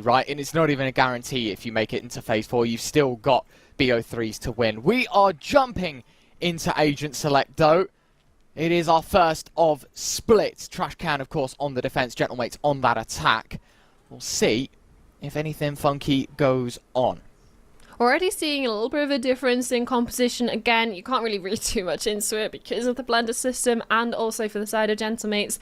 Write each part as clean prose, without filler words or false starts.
right? And it's not even a guarantee if you make it into phase 4. You've still got BO3s to win. We are jumping into Agent Select, though. It is our first of splits. Trashcan, of course, on the defense. Gentlemates on that attack. We'll see if anything funky goes on. Already seeing a little bit of a difference in composition. Again, you can't really read too much into it because of the blender system, and also for the side of Gentlemates,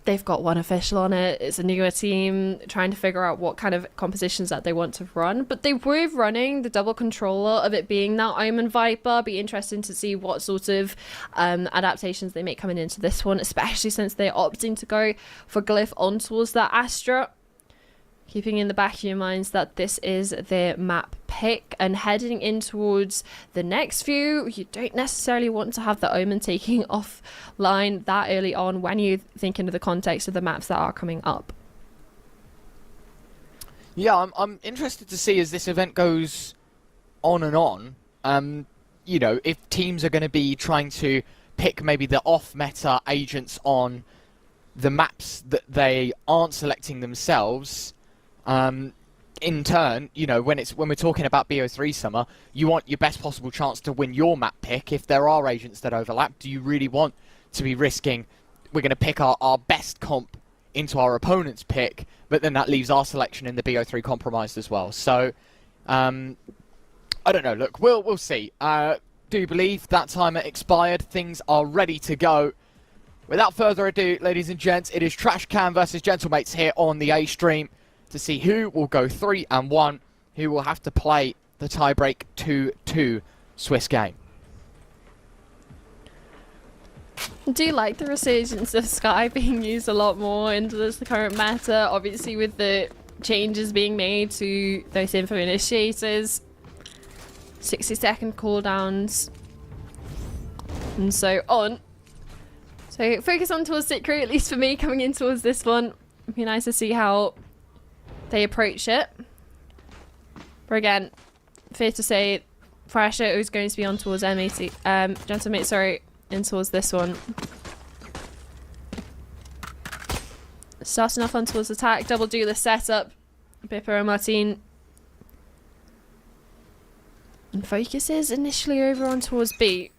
they've got one official on it. It's a newer team trying to figure out what kind of compositions that they want to run. But they were running the double controller of it being that Omen Viper. Be interesting to see what sort of adaptations they make coming into this one, especially since they're opting to go for Glyph on towards that Astra. Keeping in the back of your minds that this is their map pick, and heading in towards the next few, you don't necessarily want to have the Omen taking offline that early on when you think into the context of the maps that are coming up. Yeah, I'm interested to see as this event goes on and on, you know, if teams are going to be trying to pick maybe the off-meta agents on the maps that they aren't selecting themselves. In turn, you know, when we're talking about BO3 summer, you want your best possible chance to win your map pick. If there are agents that overlap, do you really want to be risking, we're going to pick our best comp into our opponent's pick, but then that leaves our selection in the BO3 compromised as well. So, I don't know. Look, we'll see. Do believe that timer expired. Things are ready to go. Without further ado, ladies and gents, it is Trashcan versus Gentlemates here on the A stream, to see who will go 3-1, who will have to play the tiebreak 2-2 Swiss game. I do like the resurgence of Sky being used a lot more into the current meta, obviously with the changes being made to those info initiators, 60-second cooldowns, and so on. So focus on towards Secret, at least for me, coming in towards this one. It'd be nice to see how they approach it. But again, fair to say, Thrasher is going to be on towards M80, Gentlemate, sorry, in towards this one. Starting off on towards attack, double do the setup. Bipper and Martin. And focuses initially over on towards B.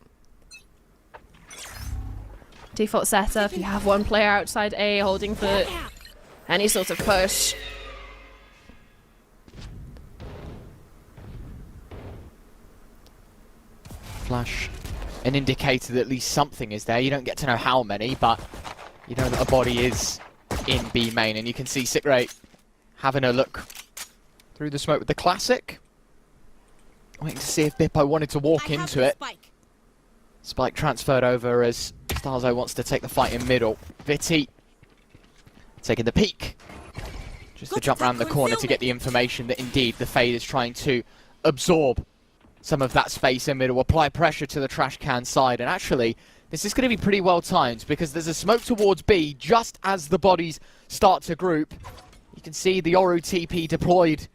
Default setup, you have one player outside A holding for any sort of push. Flash, an indicator that at least something is there. You don't get to know how many, but you know that a body is in B main, and you can see Sickray having a look through the smoke with the classic. Waiting to see if Bippo wanted to walk into it. Spike transferred over as Starzo wants to take the fight in middle. Viti taking the peek. Just to jump around the corner to get the information that indeed the Fade is trying to absorb some of that space in middle, apply pressure to the Trashcan side, and actually this is going to be pretty well timed because there's a smoke towards B just as the bodies start to group. You can see the Oru TP deployed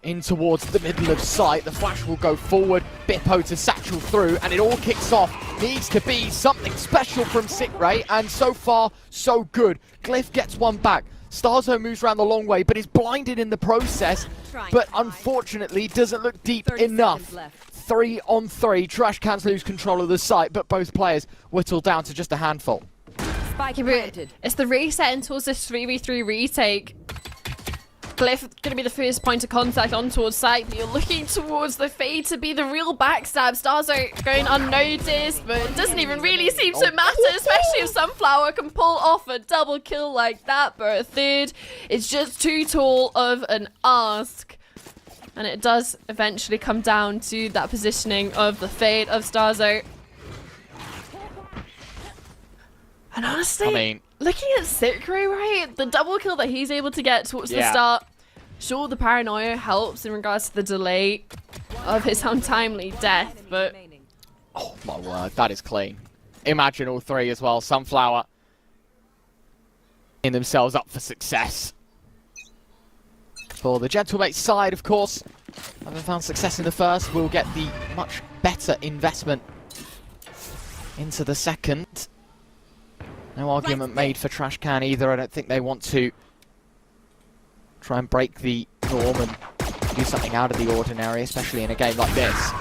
in towards the middle of sight. The flash will go forward, Bippo to satchel through, and it all kicks off. Needs to be something special from Sickray, and so far so good. Glyph gets one back. Starzo moves around the long way, but is blinded in the process, but unfortunately doesn't look deep enough. 3-on-3, Trashcans lose control of the site, but both players whittle down to just a handful. It's the reset into this 3v3 retake. Glyph going to be the first point of contact on towards site, but you're looking towards the Fade to be the real backstab. Starzo going unnoticed, but it doesn't even really seem to matter, especially if Sunflower can pull off a double kill like that, but a third is just too tall of an ask. And it does eventually come down to that positioning of the Fade of Starzo. And honestly, I mean, looking at Sickray, right, the double kill that he's able to get towards the start, sure, the paranoia helps in regards to the delay of his untimely death, but oh my word, that is clean. Imagine all three as well. Sunflower in themselves up for success. For the Gentlemates side, of course, having found success in the first, will get the much better investment into the second. No argument made for Trashcan either. I don't think they want to try try and break the norm and do something out of the ordinary, especially in a game like this.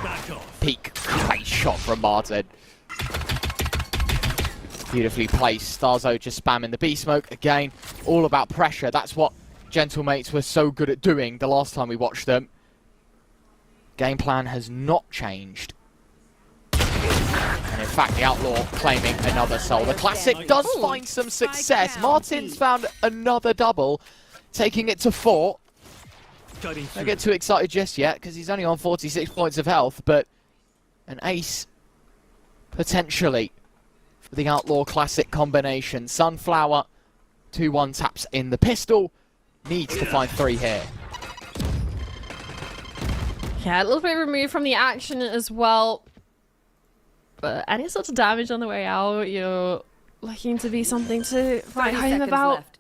Peak, great shot from Martin. Beautifully placed. Starzo just spamming the B smoke. Again, all about pressure. That's what Gentlemates were so good at doing the last time we watched them. Game plan has not changed. And in fact, the Outlaw claiming another soul. The Classic does find some success. Martin's found another double, taking it to 4. Don't get too excited just yet, because he's only on 46 points of health, but an ace, potentially, for the Outlaw Classic combination. Sunflower, 2-1 taps in the pistol, needs to find 3 here. Yeah, a little bit removed from the action as well. But any sort of damage on the way out, you're looking to be something to write home about. Left.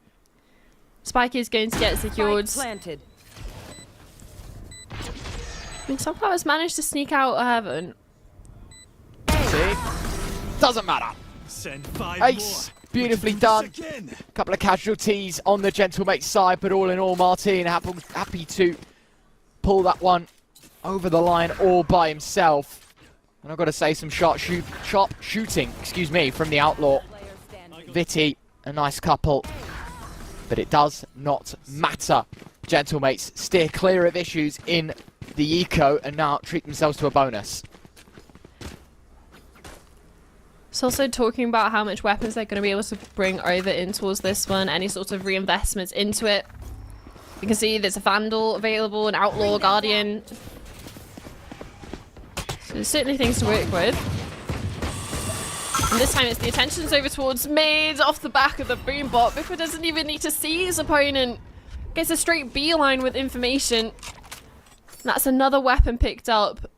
Spike is going to get secured. Planted. I mean, Sunflower's managed to sneak out heaven. See? Doesn't matter. Ace, beautifully done. Couple of casualties on the Gentlemates side, but all in all, Martin happy to pull that one over the line all by himself. And I've got to say, some sharp shooting, excuse me, from the Outlaw. Viti, a nice couple, but it does not matter. Gentlemates steer clear of issues in the eco and now treat themselves to a bonus. It's also talking about how much weapons they're going to be able to bring over in towards this one, any sort of reinvestments into it. You can see there's a Vandal available, an Outlaw, Guardian. So there's certainly things to work with. And this time it's the attention's over towards mid, off the back of the boombot. Biffa doesn't even need to see his opponent. Gets a straight beeline with information. That's another weapon picked up.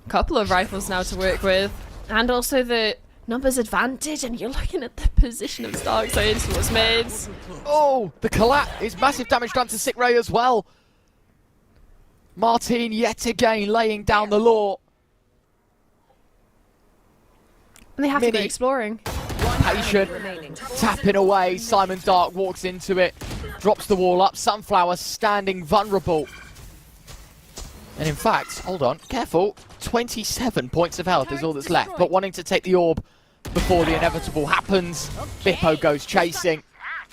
Couple of rifles now to work with. And also the numbers advantage, and you're looking at the position of Stark Zones towards mids. Oh, the collapse is massive damage done to Sick Ray as well. Martin yet again laying down the law. And they have to go exploring. Patient, tapping away. Simon Dark walks into it, drops the wall up. Sunflower standing vulnerable. And in fact, hold on, careful. 27 points of health is all that's left, but wanting to take the orb before the inevitable happens. Bippo goes chasing.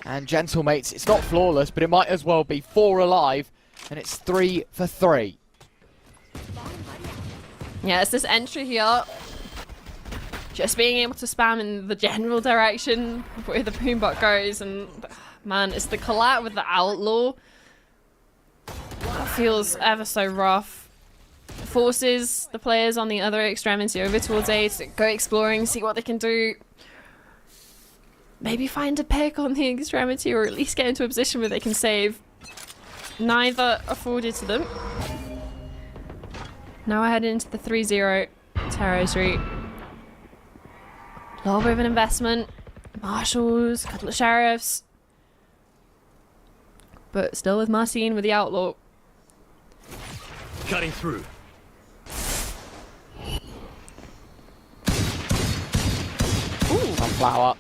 And Gentlemates, it's not flawless, but it might as well be 4 alive. And it's 3 for 3. Yeah, it's this entry here. Just being able to spam in the general direction where the boombot goes. And man, it's the collab with the Outlaw. That feels ever so rough. Forces the players on the other extremity over towards A to go exploring, see what they can do. Maybe find a pick on the extremity, or at least get into a position where they can save. Neither afforded to them. Now we're heading into the 3-0 territory. A little bit of an investment. Marshals, a couple of sheriffs. But still with Marcin with the Outlaw. Cutting through. Ooh. Sunflower.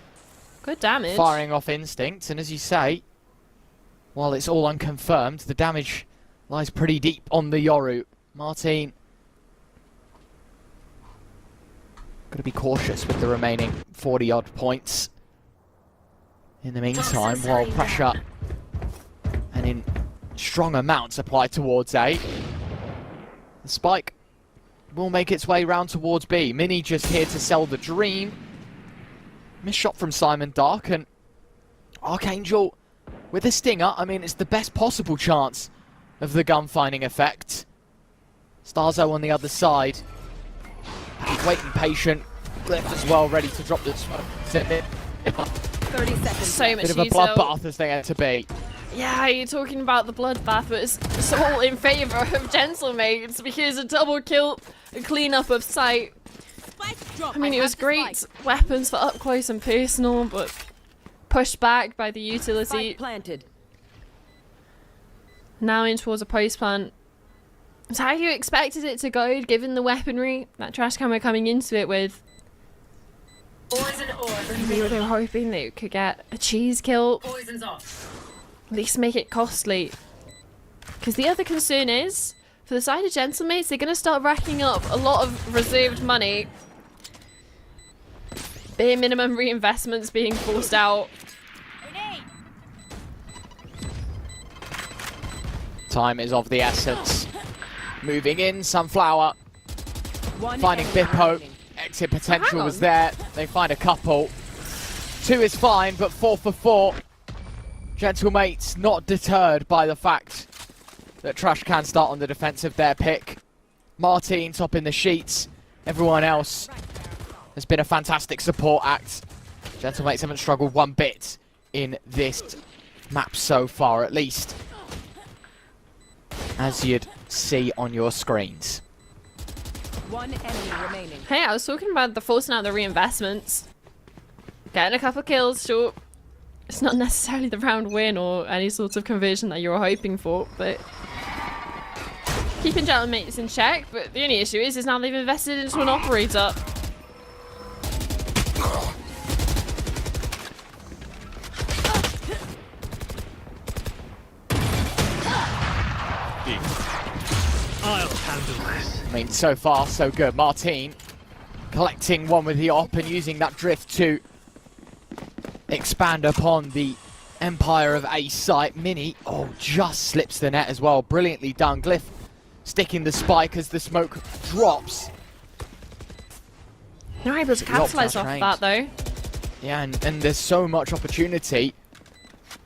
Good damage. Firing off instinct, and as you say, while it's all unconfirmed, the damage lies pretty deep on the Yoru. Martin, got to be cautious with the remaining 40-odd points. In the meantime, while pressure and in strong amounts applied towards A, the spike will make its way round towards B. Mini just here to sell the dream. Missed shot from Simon Dark, and Archangel with a stinger. I mean, it's the best possible chance of the gun finding effect. Starzo on the other side. He's waiting patient. Glyph as well, ready to drop this one. 30 seconds. So much Bit of a util. bloodbath as they had to be. Yeah, you're talking about the bloodbath, but it's all in favour of Gentlemates because a double kill, a clean-up of sight. I mean, it was great weapons for up close and personal, but pushed back by the utility. Planted. Now in towards a post plant. It's how you expected it to go, given the weaponry that Trashcan were coming into it with. Poison orb. Maybe they were hoping they could get a cheese kill. Poison's off. At least make it costly. Because the other concern is, for the side of Gentlemates, they're going to start racking up a lot of reserved money. Bare minimum reinvestments being forced out. Time is of the essence. Moving in, Sunflower. One Finding enemy Bippo. remaining. Exit potential hang was on. there. They find a couple. 2 is fine, but 4 for 4. Gentlemates not deterred by the fact that Trashcan start on the defensive their pick. Martin top in the sheets. Everyone else has been a fantastic support act. Gentlemates haven't struggled one bit in this map so far, at least as you'd see on your screens. One enemy remaining. Hey, I was talking about the forcing out the reinvestments. Getting a couple kills, sure. It's not necessarily the round win or any sort of conversion that you were hoping for, but keeping Gentlemates in check. But the only issue is now they've invested into an operator. I'll handle this. I mean, so far, so good. Martin collecting one with the op and using that drift to expand upon the Empire of Ace site. Mini, oh, just slips the net as well. Brilliantly done. Glyph sticking the spike as the smoke drops. They're able to capitalise off of that, though. Yeah, and there's so much opportunity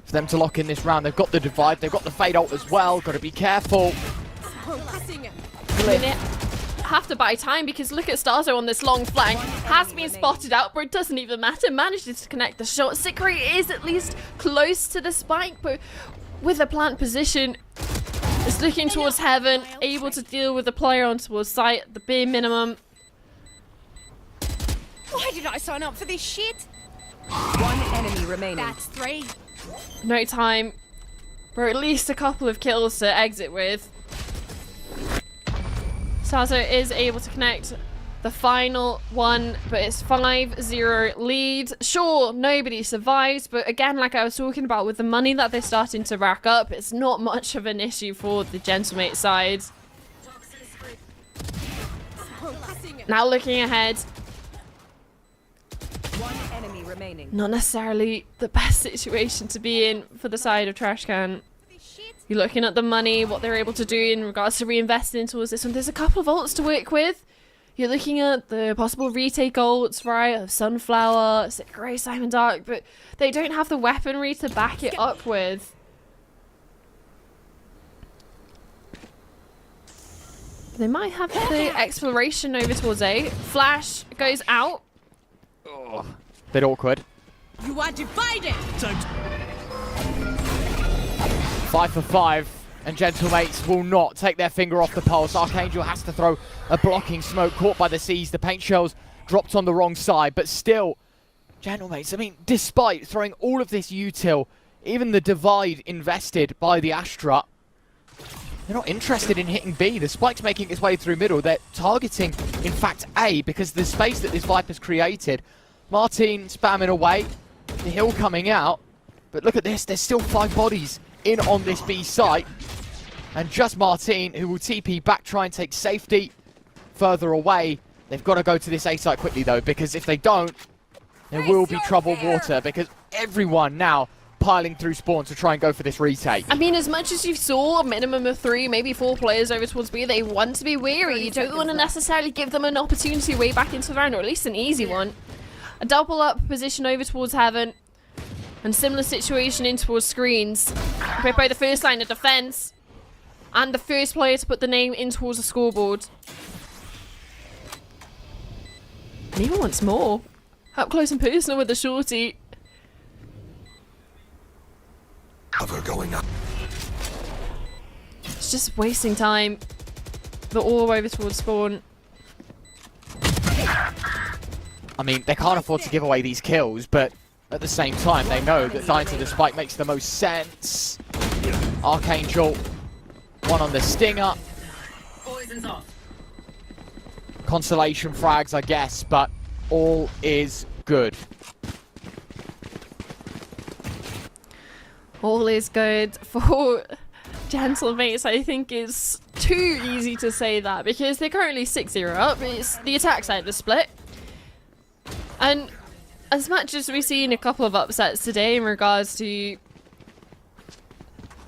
for them to lock in this round. They've got the divide, they've got the fade ult as well. Got to be careful. Minute. Have to buy time because look at Starzo on this long flank. Has been spotted out, but it doesn't even matter. Manages to connect the shot. Sikri is at least close to the spike, but with a plant position, is looking towards heaven, able to deal with the player on towards site at the bare minimum. Why did I sign up for this shit? One enemy remaining. That's 3. No time for at least a couple of kills to exit with. Starzo is able to connect the final one, but it's 5-0 lead. Sure, nobody survives, but again, like I was talking about with the money that they're starting to rack up, it's not much of an issue for the Gentlemate side. Now looking ahead, One enemy remaining. not necessarily the best situation to be in for the side of Trashcan. You're looking at the money, what they're able to do in regards to reinvesting towards this one. There's a couple of ults to work with. You're looking at the possible retake ults, right, of Sunflower, Grey, Simon Dark, but they don't have the weaponry to back it up with. They might have the exploration over towards A. Flash goes out. Oh, bit awkward. You are divided! Don't 5 for 5, and Gentlemates will not take their finger off the pulse. Archangel has to throw a blocking smoke, caught by the seas. The paint shells dropped on the wrong side, but still, Gentlemates, I mean, despite throwing all of this util, even the divide invested by the Astra, they're not interested in hitting B. The spike's making its way through middle. They're targeting, in fact, A, because the space that this Viper's created. Martin spamming away, the hill coming out, but look at this, there's still 5 bodies in on this B site, and just Martin, who will TP back, try and take safety further away. They've got to go to this A site quickly though, because if they don't, there will be troubled water, because everyone now piling through spawn to try and go for this retake. I mean, as much as you saw a minimum of 3, maybe 4 players over towards B, they want to be wary. You don't want to necessarily give them an opportunity way back into the round, or at least an easy one. A double up position over towards heaven. And similar situation in towards screens. Bippo the first line of defense. And the first player to put the name in towards the scoreboard. And even once more. Up close and personal with the shorty. cover going up. It's just wasting time. They're all over towards spawn. I mean, they can't afford to give away these kills, but at the same time, they know that dying to the spike makes the most sense. Archangel, one on the stinger. Poison's off. Consolation frags, I guess, but all is good. All is good for Gentlemates. I think it's too easy to say that because they're currently 6-0 up. It's the attack side of the split. And as much as we've seen a couple of upsets today in regards to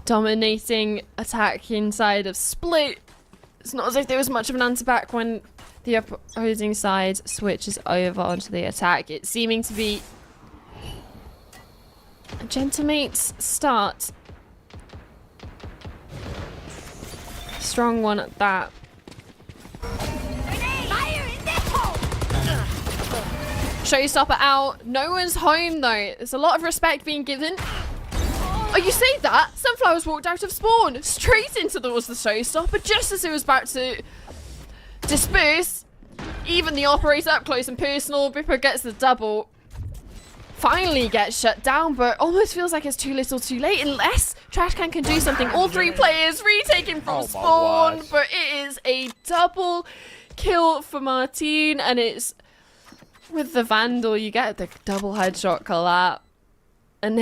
dominating attack inside of split, it's not as if there was much of an answer back when the opposing side switches over onto the attack. It's seeming to be a Gentlemates start. Strong one at that. Showstopper out. No one's home though. There's a lot of respect being given. Oh, you say that? Sunflowers walked out of spawn straight into the showstopper just as it was about to disperse. Even the operator up close and personal. Bipper gets the double. Finally gets shut down, but almost feels like it's too little too late unless Trashcan can do something. All three players retaken from spawn, but it is a double kill for Martine, and it's with the Vandal, you get the double headshot collab. And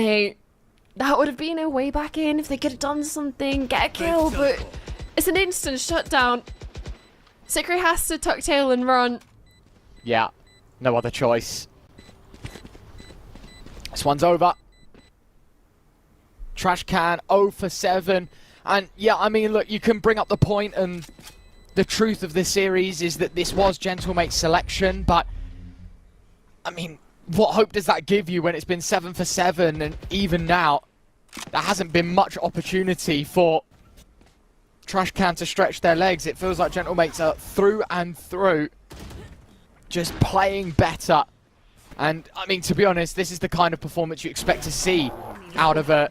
that would have been a way back in if they could have done something, get a kill, but it's an instant shutdown. Sikri has to tuck tail and run. Yeah, no other choice. This one's over. Trashcan 0 for 7. And yeah, I mean, look, you can bring up the point, and the truth of this series is that this was Gentlemate's selection, but I mean, what hope does that give you when it's been 7 for 7, and even now, there hasn't been much opportunity for Trashcan to stretch their legs. It feels like Gentlemates are through and through just playing better. And, I mean, to be honest, this is the kind of performance you expect to see out of a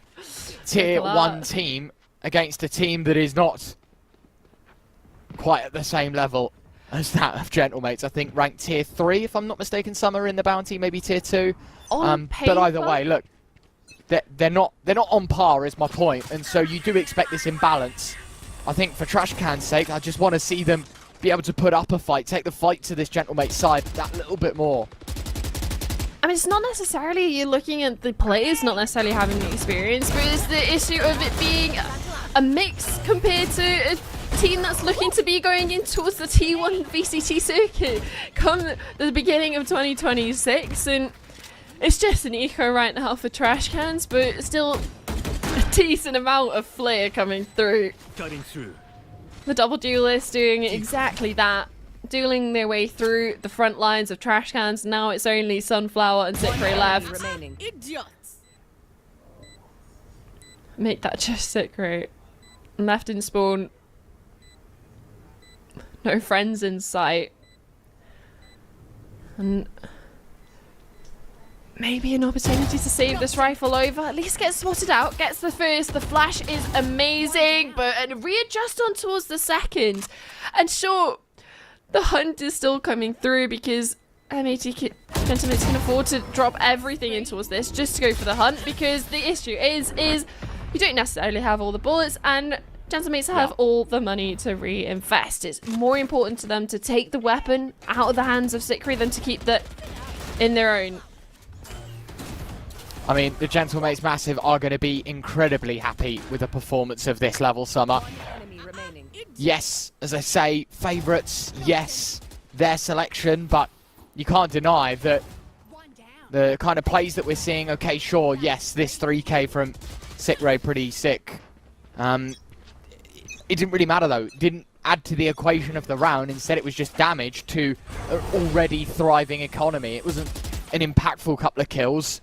tier 1 team against a team that is not quite at the same level as that of Gentlemates. I think ranked tier 3, if I'm not mistaken. Some are in the bounty, maybe tier 2. But either way, look, they're not on par is my point. And so you do expect this imbalance. I think for Trashcan's sake, I just want to see them be able to put up a fight, take the fight to this Gentlemates side that little bit more. I mean, it's not necessarily you're looking at the players not necessarily having the experience, but it's the issue of it being a mix compared to a team that's looking to be going in towards the T1 VCT circuit come the beginning of 2026, and it's just an eco right now for Trashcans, but still a decent amount of flair coming through. Cutting through. The double duelist doing exactly that. Dueling their way through the front lines of Trashcans. Now it's only Sunflower and Sikri left. Remaining. Idiots! Make that just Sikri. Left in spawn. No friends in sight. And maybe an opportunity to save this rifle over. At least get spotted out. Gets the first. The flash is amazing. But and readjust on towards the second. And sure, the hunt is still coming through because MAT Gentlemates can afford to drop everything in towards this just to go for the hunt, because the issue is you don't necessarily have all the bullets, and Gentlemates have all the money to reinvest. It's more important to them to take the weapon out of the hands of Sikri than to keep that in their own. I mean, the Gentlemates Massive are going to be incredibly happy with the performance of this level, Summer. Enemy remaining. Yes, as I say, favourites, yes, their selection, but you can't deny that the kind of plays that we're seeing, okay, sure, yes, this 3k from Sikri, pretty sick. It didn't really matter, though. It didn't add to the equation of the round. Instead, it was just damage to an already thriving economy. It wasn't an impactful couple of kills,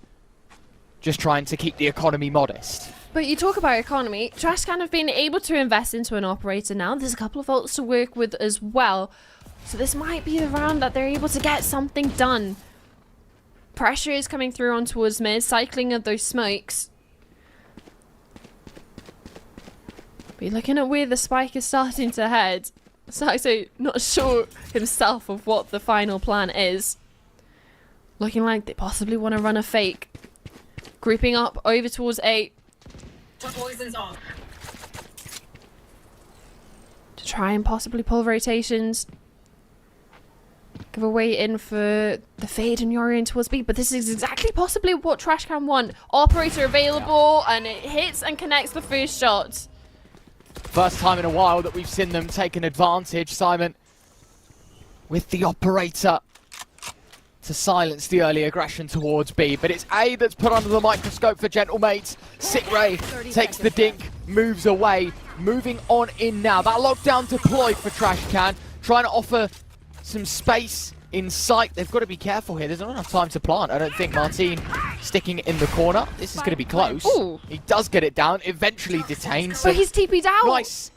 just trying to keep the economy modest. But you talk about economy, Trashcan have been able to invest into an operator now. There's a couple of ults to work with as well. So this might be the round that they're able to get something done. Pressure is coming through on towards mid, cycling of those smokes. But looking at where the spike is starting to head, Saito not sure himself of what the final plan is. Looking like they possibly want to run a fake. Grouping up over towards A. Poison's off. To try and possibly pull rotations. give a way in for the fade and Yorion towards B, but this is exactly possibly what Trashcan want. Operator available, and it hits and connects the first shot. First time in a while that we've seen them take an advantage, Simon, with the operator to silence the early aggression towards B. But it's A that's put under the microscope for Gentlemates. Sickray takes the dink, moves away, moving on in now. That lockdown deployed for Trashcan, trying to offer some space in sight. They've got to be careful here. There's not enough time to plant. I don't think Martin sticking it in the corner. This is going to be close. Ooh. He does get it down, eventually detained. But he's TP'd out. Nice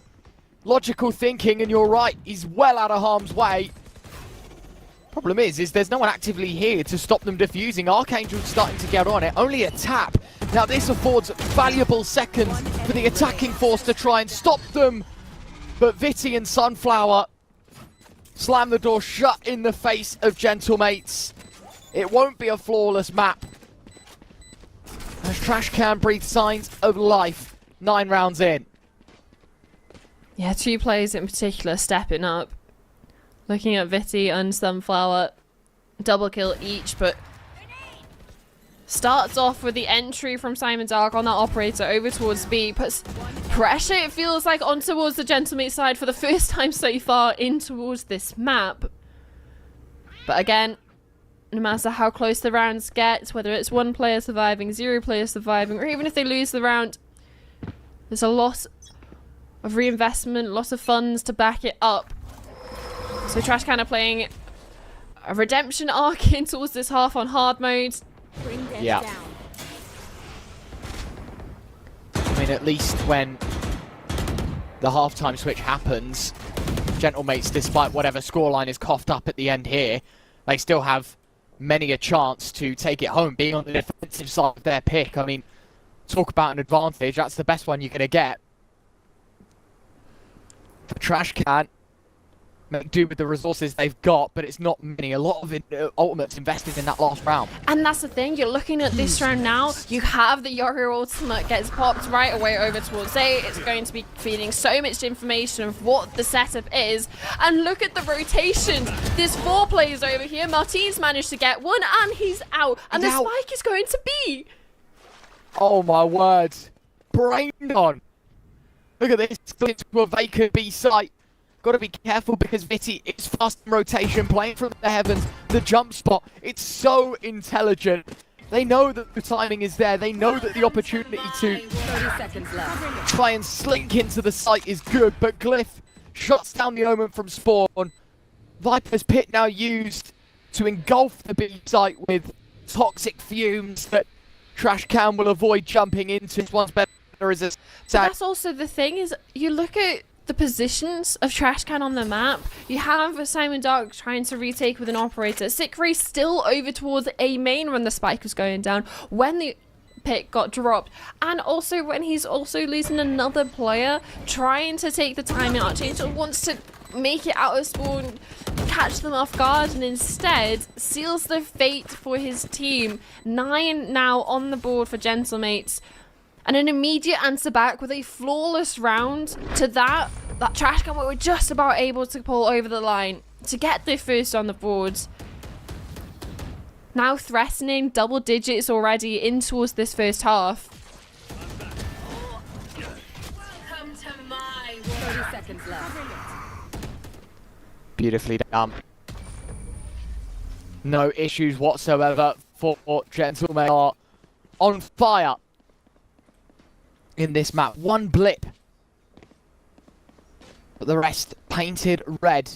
logical thinking, and you're right, he's well out of harm's way. Problem is there's no one actively here to stop them defusing. Archangel's starting to get on it, only a tap. Now this affords valuable seconds for the attacking force to try and stop them. But Vitty and Sunflower slam the door shut in the face of Gentlemates. It won't be a flawless map, as Trashcan breathe signs of life 9 rounds in. Yeah, 2 players in particular stepping up. Looking at Vitty and Sunflower, double kill each, but starts off with the entry from Simon Dark on that operator over towards B, puts pressure, it feels like, on towards the Gentlemate side for the first time so far in towards this map. But again, no matter how close the rounds get, whether it's 1 player surviving, 0 players surviving, or even if they lose the round, there's a lot of reinvestment, lots of funds to back it up. So Trashcan are playing a redemption arc in towards this half on hard mode. Yeah. I mean, at least when the halftime switch happens, Gentlemates, despite whatever scoreline is coughed up at the end here, they still have many a chance to take it home, being on the defensive side of their pick. I mean, talk about an advantage, that's the best one you're going to get. For Trashcan, make do with the resources they've got, but it's not many. A lot of ultimates invested in that last round. And that's the thing, you're looking at this round now, you have the Yoru ultimate gets popped right away over towards A. It's going to be feeding so much information of what the setup is. And look at the rotations. There's 4 players over here. Martin's managed to get one and he's out. And the spike is going to B. Oh my word. Brained on. Look at this, into a vacant B site. Got to be careful because Vitty is fast in rotation, playing from the heavens. The jump spot, it's so intelligent. They know that the timing is there. They know that the opportunity to 30 seconds left. try and slink into the site is good, but Glyph shuts down the omen from spawn. Viper's Pit now used to engulf the B site with toxic fumes that Trashcan will avoid jumping into. One's better as a That's also the thing, is you look at the positions of Trashcan on the map. You have Simon Dark trying to retake with an operator. Sickray still over towards A main when the spike was going down, when the pick got dropped, and also when he's also losing another player, trying to take the time out. Archangel wants to make it out of spawn, catch them off guard, and instead seals the fate for his team. 9 now on the board for Gentlemates. And an immediate answer back with a flawless round to that Trashcan were just about able to pull over the line to get their first on the board. Now threatening double digits already in towards this first half. Welcome to my 30 seconds left. beautifully done. No issues whatsoever for Gentlemen. Are on fire in this map. 1 blip, but the rest painted red.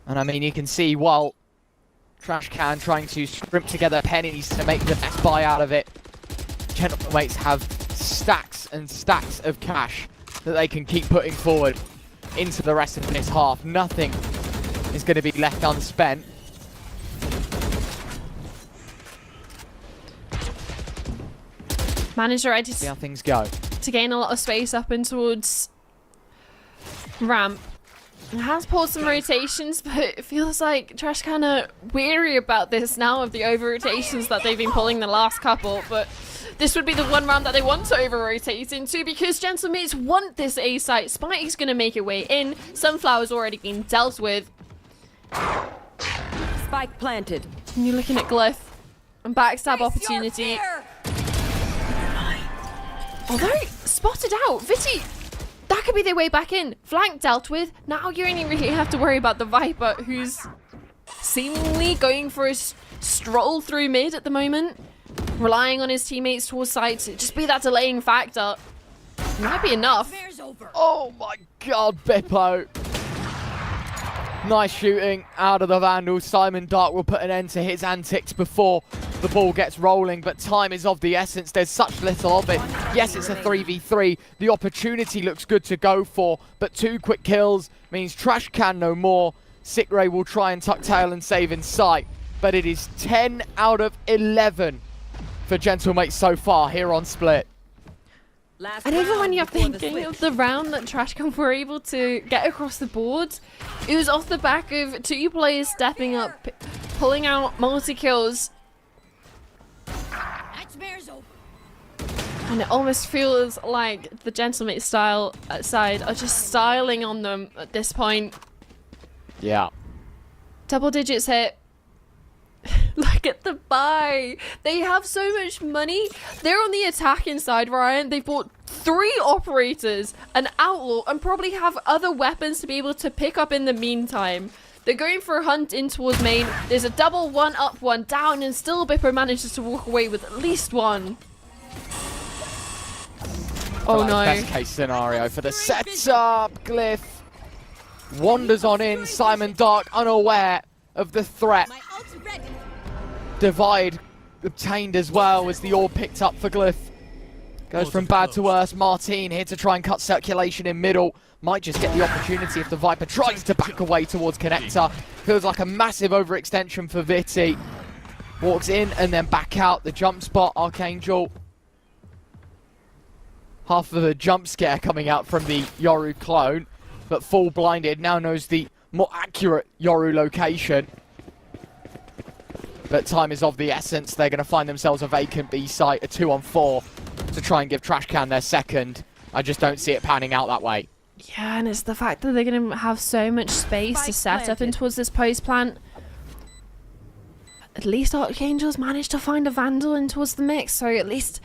And I mean, you can see while Trashcan trying to scrimp together pennies to make the best buy out of it, Gentlemates have stacks and stacks of cash that they can keep putting forward into the rest of this half. Nothing is going to be left unspent. Manager ready See how things go. to gain a lot of space up and towards ramp. It has pulled some rotations, but it feels like Trashcan are weary about this now of the over-rotations that they've been pulling the last couple, but this would be the one round that they want to over-rotate into because Gentlemates want this A site. Spike's going to make it way in. Sunflower's already been dealt with. Spike planted. And you're looking at Glyph. And backstab opportunity. Although, spotted out. Viti, that could be their way back in. Flank dealt with. Now you only really have to worry about the Viper, who's seemingly going for a stroll through mid at the moment. Relying on his teammates towards side to just be that delaying factor. Might be enough. Oh my god, Bippo. Nice shooting out of the Vandal. Simon Dark will put an end to his antics before the ball gets rolling, but time is of the essence. There's such little of it. Yes, it's a 3v3. The opportunity looks good to go for, but 2 quick kills means Trashcan no more. Sickray will try and tuck tail and save in sight, but it is 10 out of 11 for Gentlemates so far here on Split. And even when you're thinking of the round that Trashcan were able to get across the board, it was off the back of 2 players stepping up, pulling out multi-kills. And it almost feels like the Gentlemate style side are just styling on them at this point. Yeah. Double digits hit. Look at the buy. They have so much money. They're on the attacking side, Ryan. They've bought 3 operators, an outlaw, and probably have other weapons to be able to pick up in the meantime. They're going for a hunt in towards main. There's a double 1 up, 1 down, and still Bippo manages to walk away with at least 1. Oh no. Best case scenario for the setup. Glyph wanders on in. Simon Dark unaware of the threat. Divide obtained as well as the orb picked up for Glyph. Goes from bad to worse. Martin here to try and cut circulation in middle. Might just get the opportunity if the Viper tries to back away towards Connector. Feels like a massive overextension for Viti. Walks in and then back out. The jump spot, Archangel. Half of a jump scare coming out from the Yoru clone. But full blinded, now knows the more accurate Yoru location. But time is of the essence. They're going to find themselves a vacant B site, a 2-on-4, to try and give Trashcan their second. I just don't see it panning out that way. Yeah, and it's the fact that they're going to have so much space to set up in towards this post plant. At least Archangel's managed to find a Vandal in towards the mix, so at least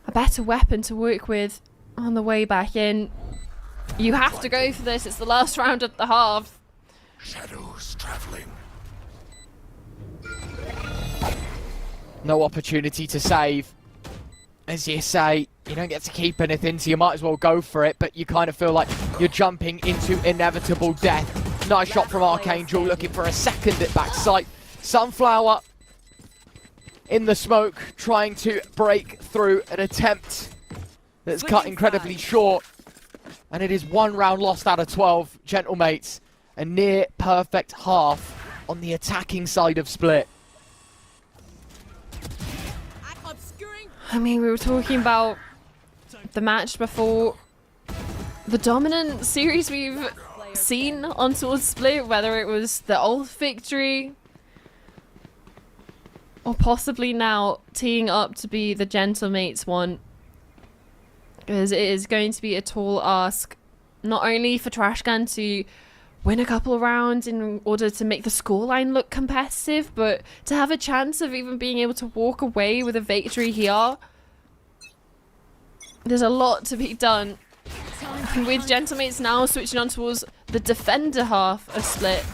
a better weapon to work with on the way back in. You have to go for this. It's the last round of the half. Shadows traveling. No opportunity to save. As you say, you don't get to keep anything, so you might as well go for it, but you kind of feel like you're jumping into inevitable death. Nice shot from Archangel, looking for a second at backside. Sunflower in the smoke, trying to break through an attempt that's cut incredibly short. And it is 1 round lost out of 12. Gentlemates, a near perfect half on the attacking side of Split. I mean, we were talking about the match before. The dominant series we've seen on towards Split, whether it was the old victory or possibly now teeing up to be the Gentlemates one. Because it is going to be a tall ask, not only for Trashcan to win a couple of rounds in order to make the scoreline look competitive, but to have a chance of even being able to walk away with a victory here. There's a lot to be done. And with Gentlemates now switching on towards the defender half of Split,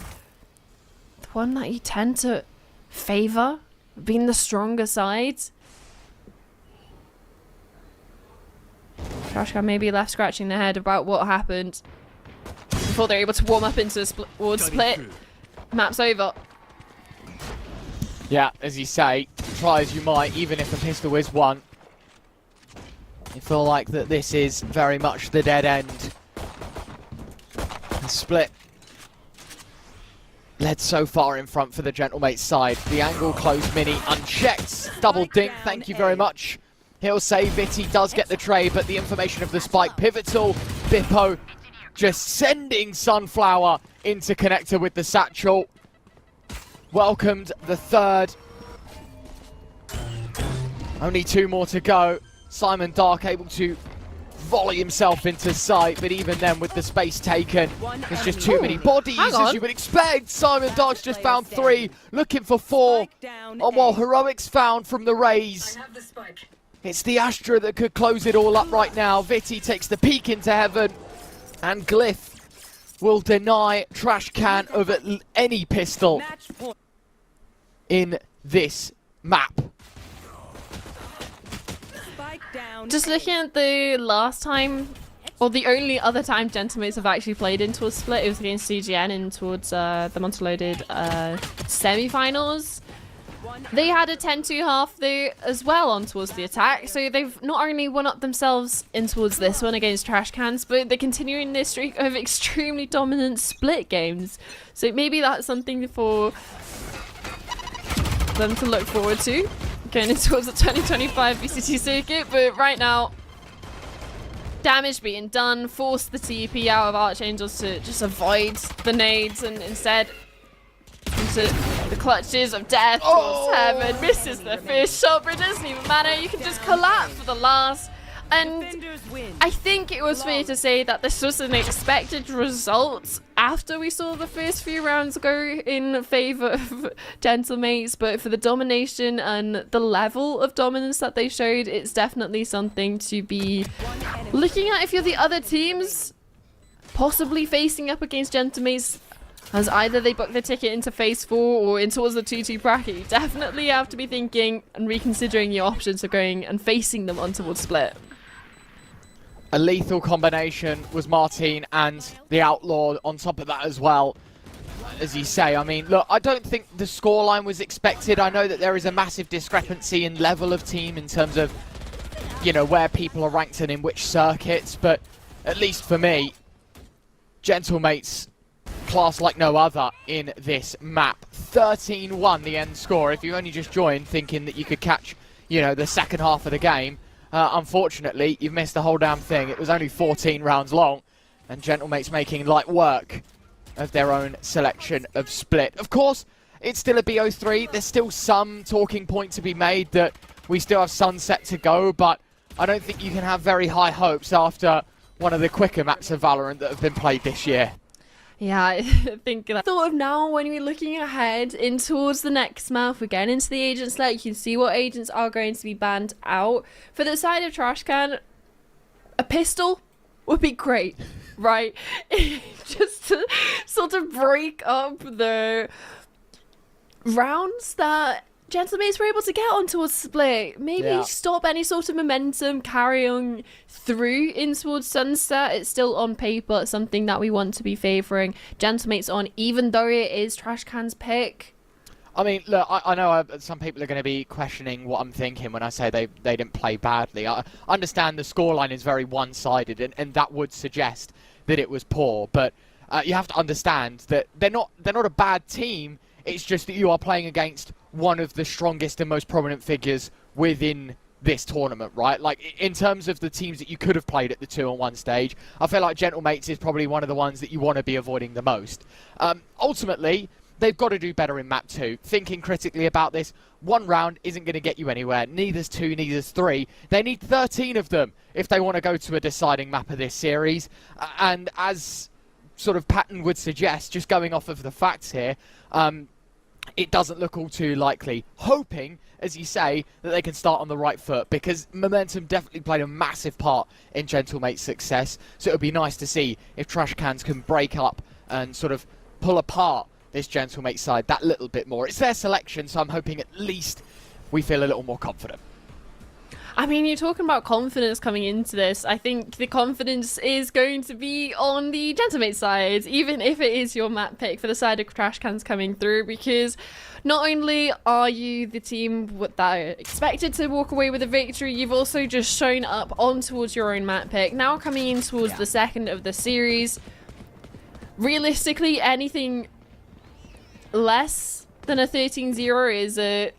the one that you tend to favour, being the stronger side. Trashcan may be left scratching their head about what happened before they're able to warm up into towards Split. Map's over. Yeah, as you say, try as you might, even if a pistol is won. You feel like that this is very much the dead end. And Split led so far in front for the Gentlemates side. The angle close mini unchecked. Double dink, thank you very much. He'll say Viti does get the trade, but the information of the spike pivotal. Bippo just sending Sunflower into connector with the satchel. Welcomed the third. Only 2 more to go. Simon Dark able to volley himself into sight, but even then with the space taken, there's just too many bodies as you would expect. Simon Dark's just found 3, looking for 4, and while Heroic's found from the Rays. I have the spike. It's the Astra that could close it all up right now. Viti takes the peek into heaven, and Glyph will deny Trashcan of any pistol in this map. Just looking at the last time, or the only other time Gentlemates have actually played in towards split, it was against CGN in towards the Monster-Loaded semi-finals. They had a 10-2 half there as well on towards the attack, so they've not only won up themselves in towards this one against Trashcans, but they're continuing their streak of extremely dominant split games. So maybe that's something for them to look forward to going into towards the 2025 VCT circuit. But right now, damage being done, forced the TP out of Archangels to just avoid the nades and instead into the clutches of death towards heaven. Misses the first shot, but it doesn't even matter. You can just collapse for the last. And I think it was fair to say that this was an expected result after we saw the first few rounds go in favour of Gentlemates, but for the domination and the level of dominance that they showed, it's definitely something to be looking at if you're the other teams possibly facing up against Gentlemates, as either they book the ticket into phase 4 or in towards the 2-2 bracket. You definitely have to be thinking and reconsidering your options of going and facing them on towards split. A lethal combination was Martin and the Outlaw on top of that as well. As you say, I mean, look, I don't think the scoreline was expected. I know that there is a massive discrepancy in level of team in terms of, you know, where people are ranked and in which circuits, but at least for me, Gentlemates class like no other in this map. 13-1 the end score. If you only just joined thinking that you could catch, you know, the second half of the game, unfortunately, you've missed the whole damn thing. It was only 14 rounds long, and Gentlemates making light work of their own selection of split. Of course, it's still a BO3. There's still some talking point to be made that we still have Sunset to go, but I don't think you can have very high hopes after one of the quicker maps of Valorant that have been played this year. Yeah, I think that thought of now when we're looking ahead in towards the next map, we're getting into the agent select. You can see what agents are going to be banned out. For the side of Trashcan, a pistol would be great, right? Just to sort of break up the rounds that Gentlemates were able to get on towards split. Maybe stop any sort of momentum carrying through in towards Sunset. It's still on paper something that we want to be favouring Gentlemates on, even though it is Trashcan's pick. I mean, look, I know some people are going to be questioning what I'm thinking when I say they didn't play badly. I understand the scoreline is very one-sided, and that would suggest that it was poor. But you have to understand that they're not a bad team. It's just that you are playing against one of the strongest and most prominent figures within this tournament, right? Like, in terms of the teams that you could have played at the 2-on-1 stage, I feel like Gentlemates is probably one of the ones that you want to be avoiding the most. Ultimately, they've got to do better in map 2. Thinking critically about this, one round isn't going to get you anywhere. Neither's 2, neither's 3. They need 13 of them if they want to go to a deciding map of this series. And as sort of pattern would suggest, just going off of the facts here, it doesn't look all too likely. Hoping, as you say, that they can start on the right foot, because momentum definitely played a massive part in Gentlemate's success. So it would be nice to see if Trashcans can break up and sort of pull apart this Gentlemate side that little bit more. It's their selection, so I'm hoping at least we feel a little more confident. I mean, you're talking about confidence coming into this. I think the confidence is going to be on the Gentlemate side, even if it is your map pick for the side of Trashcans coming through, because not only are you the team that are expected to walk away with a victory, you've also just shown up on towards your own map pick. Now coming in towards the second of the series, realistically, anything less than a 13-0 is a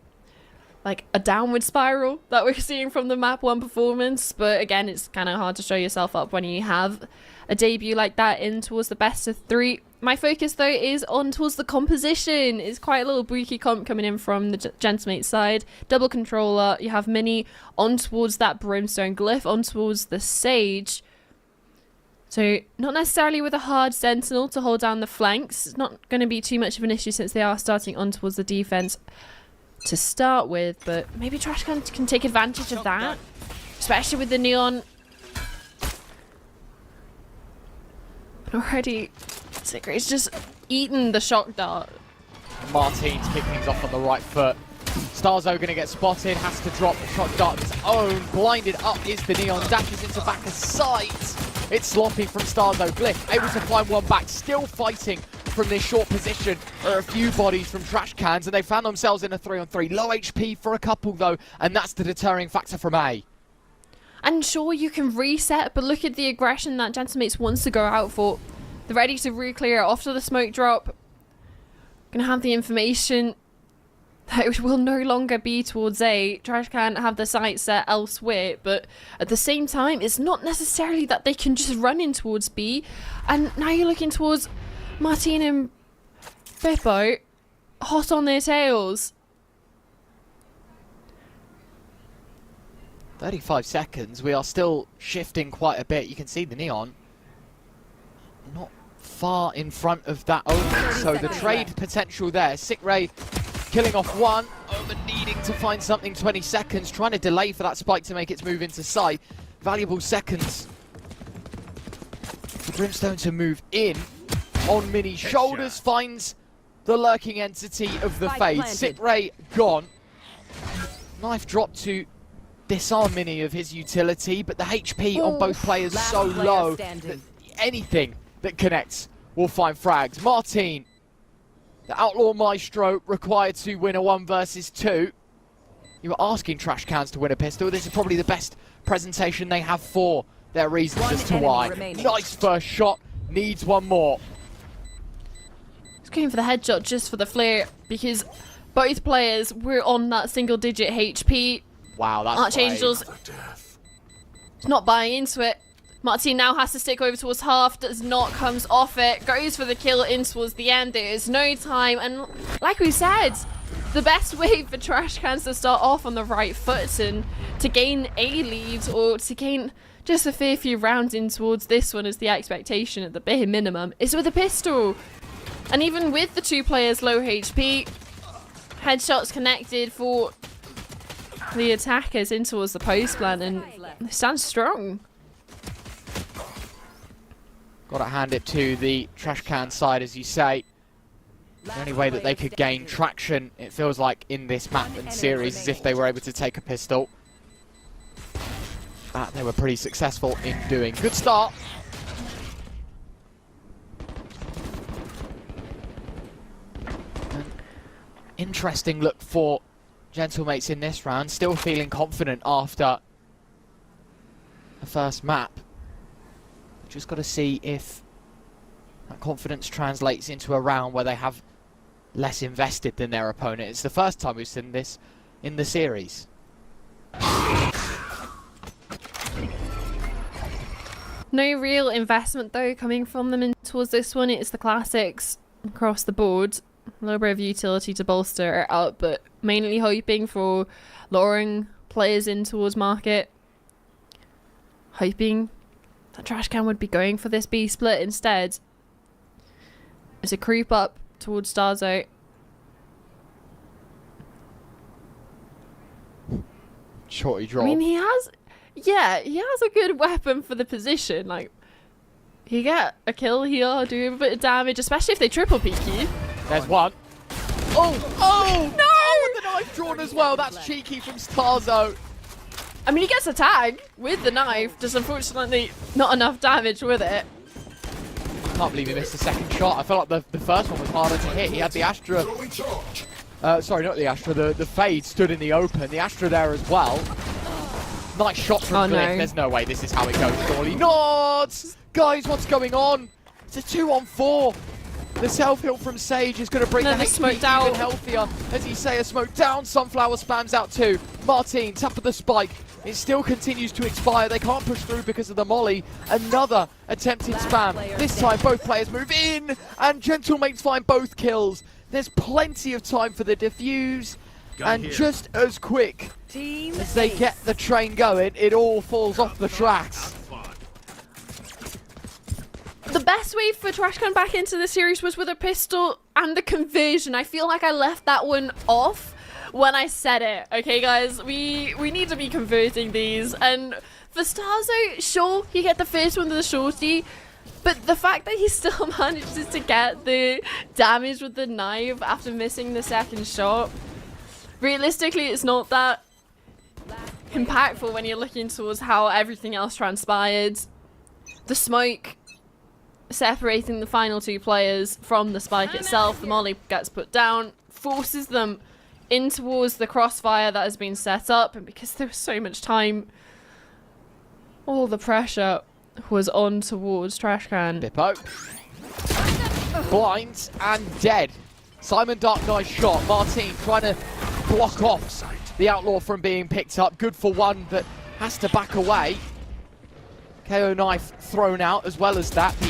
like a downward spiral that we're seeing from the map 1 performance. But again, it's kind of hard to show yourself up when you have a debut like that in towards the best of 3. My focus though is on towards the composition. It's quite a little bookie comp coming in from the Gentlemate side. Double controller, you have Mini on towards that Brimstone Glyph, on towards the Sage. So not necessarily with a hard Sentinel to hold down the flanks. It's not going to be too much of an issue since they are starting on towards the defense to start with, but maybe Trashcan can take advantage of that, especially with the Neon. Already, Sigray's just eaten the shock dart. Martin's kicking things off on the right foot. Starzo going to get spotted, has to drop the shock dart of his own. Blinded up is the Neon, dashes into back of sight. It's sloppy from Starzo. Glyph able to find one back, still fighting from this short position. There are a few bodies from Trashcans, and they found themselves in a 3-on-3. Low HP for a couple though, and that's the deterring factor from A. And sure, you can reset, but look at the aggression that Gentlemates wants to go out for. They're ready to re-clear after the smoke drop. Gonna have the information that it will no longer be towards A. Trashcan have the sight set elsewhere, but at the same time, it's not necessarily that they can just run in towards B. And now you're looking towards Martin and Beppo, hot on their tails. 35 seconds, we are still shifting quite a bit. You can see the Neon not far in front of that Omen, so the trade potential there. Sigray killing off one, Omen needing to find something. 20 seconds, trying to delay for that spike to make its move into sight. Valuable seconds for Brimstone to move in on Mini's shoulders, finds the lurking entity of the Fade. Sigray gone. Knife dropped to disarm Mini of his utility, but the HP on both players is so low that anything that connects will find frags. Martin, the Outlaw Maestro, required to win a 1 versus 2. You were asking Trashcans to win a pistol. This is probably the best presentation they have for their reasons as to why. Nice first shot, needs one more. He's going for the headshot just for the flare, because both players were on that single-digit HP. Wow, that's Archangels not buying into it. Martin now has to stick over towards half, does not, comes off it, goes for the kill in towards the end. There is no time, and like we said, the best way for Trashcans to start off on the right foot and to gain a lead or to gain just a fair few rounds in towards this one, as the expectation at the bare minimum, is with a pistol. And even with the 2 players low HP, headshots connected for the attackers in towards the post plant, and they stand strong. Got to hand it to the Trashcan side, as you say. The only way that they could gain traction, it feels like, in this map and series, is if they were able to take a pistol. That they were pretty successful in doing. Good start. An interesting look for Gentlemates in this round, still feeling confident after the first map. Just got to see if that confidence translates into a round where they have less invested than their opponent. It's the first time we've seen this in the series. No real investment though coming from them in towards this one. It's the classics across the board. A little bit of utility to bolster it up, but mainly hoping for luring players in towards market. Hoping that Trashcan would be going for this B split instead. As a creep up towards Starzo. Shorty drop. I mean, he has a good weapon for the position. Like, he get a kill here, do a bit of damage, especially if they triple peek you. There's one. Oh, no! Oh, with the knife drawn as well. That's cheeky from Starzo. I mean, he gets a tag with the knife, just unfortunately not enough damage with it. I can't believe he missed the second shot. I felt like the first one was harder to hit. He had the Astra. Sorry, not the Astra. The Fade stood in the open. The Astra there as well. Nice shot from Glyph. No. There's no way this is how it goes, surely. Not! Guys, what's going on? It's a 2-on-4. The self-heal from Sage is going to bring No, the they HP smoked even out. healthier. As you say, a smoke down. Sunflower spams out too. Martin, tap of the spike. It still continues to expire. They can't push through because of the molly. Another attempted spam. This time, both players move in, and Gentlemates find both kills. There's plenty of time for the defuse, and just as quick as they get the train going, it all falls off the tracks. The best way for Trashcan back into the series was with a pistol and the conversion. I feel like I left that one off when I said it. Okay, guys, we need to be converting these. And for Starzo, sure, you get the first one to the shorty, but the fact that he still manages to get the damage with the knife after missing the second shot, realistically, it's not that impactful when you're looking towards how everything else transpired. The smoke separating the final two players from the spike itself, the molly gets put down, forces them in towards the crossfire that has been set up, and because there was so much time, all the pressure was on towards Trashcan. Bippo. Blind and dead. Simon Dark nice shot. Martin trying to block off the outlaw from being picked up. Good for one, but has to back away. KO knife thrown out as well as that. The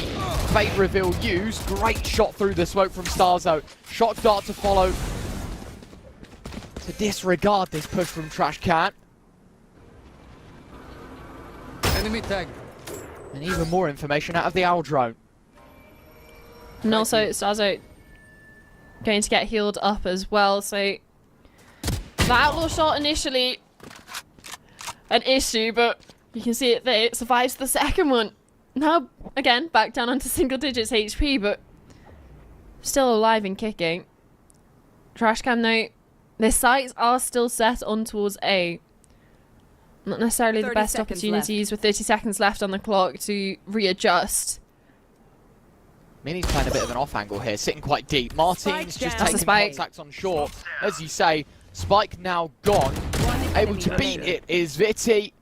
fate reveal used. Great shot through the smoke from Starzo. Shock dart to follow. To disregard this push from Trashcan. Enemy tag. And even more information out of the owl drone. And also Starzo going to get healed up as well, so the outlaw shot initially an issue, but you can see it there, it survives the second one. Now, again, back down onto single digits HP, but still alive and kicking. Trashcan though, their sights are still set on towards A. Not necessarily the 30 best seconds opportunities with 30 seconds left on the clock to readjust. Mini's playing a bit of an off angle here, sitting quite deep. Martin's just down. taking Spike. contact on short. As you say, Spike now gone. Able to beat it is Viti.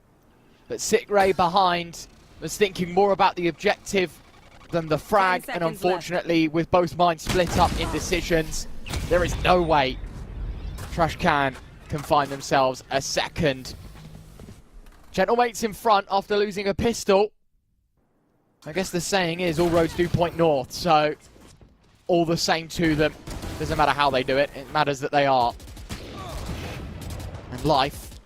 But Sickray behind was thinking more about the objective than the frag. 10 And seconds unfortunately, with both minds split up in decisions, there is no way Trashcan can find themselves a second. Gentlemates in front after losing a pistol. I guess the saying is all roads do point north, so all the same to them. Doesn't matter how they do it, it matters that they are. And life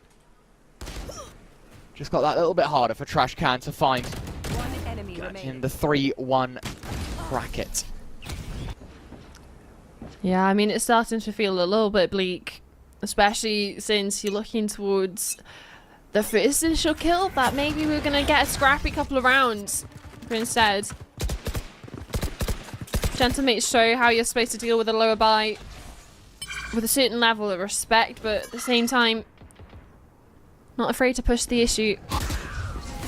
just got that little bit harder for Trashcan to find One enemy in remaining. the 3-1 bracket. Yeah, I mean, it's starting to feel a little bit bleak, especially since you're looking towards the first initial kill, that maybe we're going to get a scrappy couple of rounds. But instead, Gentlemates show how you're supposed to deal with a lower buy with a certain level of respect, but at the same time, not afraid to push the issue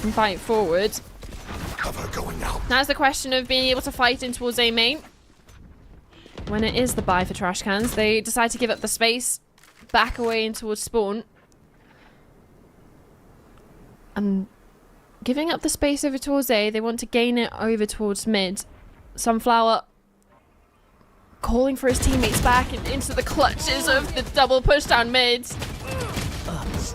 and fight forward. Cover going out. Now it's the question of being able to fight in towards A main. When it is the buy for Trashcans, they decide to give up the space, back away in towards spawn. And giving up the space over towards A, they want to gain it over towards mid. Sunflower calling for his teammates back and into the clutches of the double push down mid.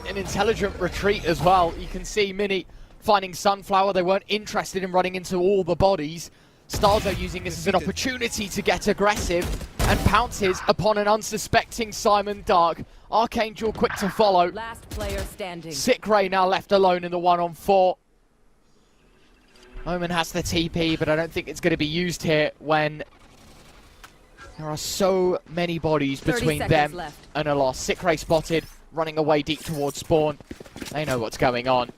An intelligent retreat as well. You can see Mini finding Sunflower. They weren't interested in running into all the bodies. Starzo using this as an opportunity to get aggressive and pounces upon an unsuspecting Simon Dark. Archangel quick to follow. Last player standing. Sickray now left alone in the 1-on-4. Omen has the TP, but I don't think it's going to be used here when there are so many bodies 30 between seconds them left. and a loss. Sickray spotted, running away deep towards spawn. They know what's going on.